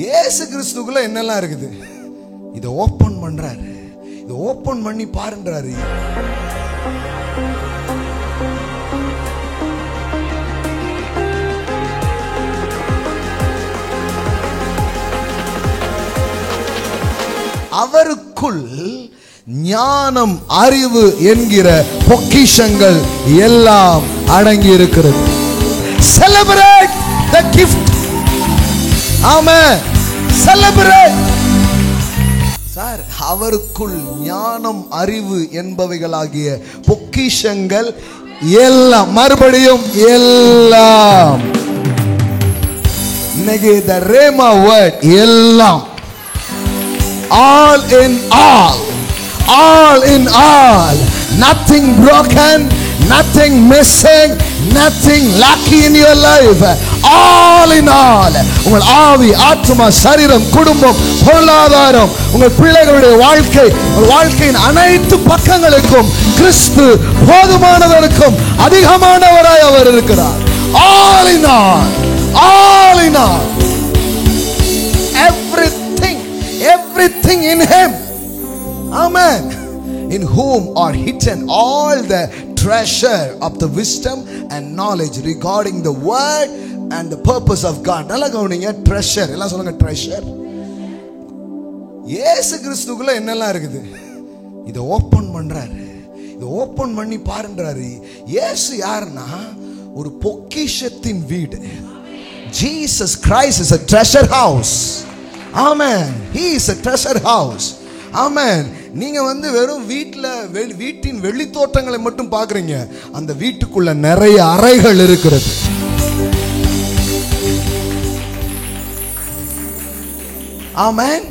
இயேசு கிறிஸ்துக்குள்ள என்னெல்லாம் இருக்குது இதை ஓபன் பண்றாரு. இதை ஓபன் பண்ணி பாருன்றாரு. அவருக்குள் ஞானம் அறிவு என்கிற பொக்கிஷங்கள் எல்லாம் அடங்கி இருக்கிறது. செலிப்ரேட் தி கிஃப்ட். ஆமென். செலிப்ரேட். சார், அவருக்குள் ஞானம் அறிவு என்பவைகளாகிய பொக்கிஷங்கள் எல்லாம், மறுபடியும் எல்லாம், இன்னைக்கு the rhema word எல்லாம், all in all, all in all, nothing broken, nothing missing, nothing lacking in your life, all in all. உங்கள் ஆவி, ஆத்மா, சரீரம், குடும்பம், பொருளாதாரம், உங்கள் பிள்ளைகளுடைய வாழ்க்கை, உங்கள் வாழ்க்கையின் அனைத்து பக்கங்களுக்கும் கிறிஸ்து போதுமானவருக்கும் அதிகமானவராய் அவர் இருக்கிறார். all in all, all in all, everything in him. Amen. In whom are hidden all the treasure of the wisdom and knowledge regarding the word and the purpose of God. நல்லா கவனிங்க. treasure எல்லாம் சொல்லுங்க. treasure. இயேசு கிறிஸ்துக்குள்ள என்னெல்லாம் இருக்குது இதை open பண்றாரு. இதை ஓபன் பண்ணி பாருன்றாரு. இயேசு யாருன்னா ஒரு பொக்கிஷத்தின் வீடு. Jesus Christ is a treasure house. Amen. He is a treasure house. Amen. நீங்க வெறும் வீட்டின் வெளி தோட்டங்களை மட்டும் பார்க்கறீங்க. அந்த வீட்டுக்குள்ள நிறைய அறைகள் இருக்கிறது. Amen.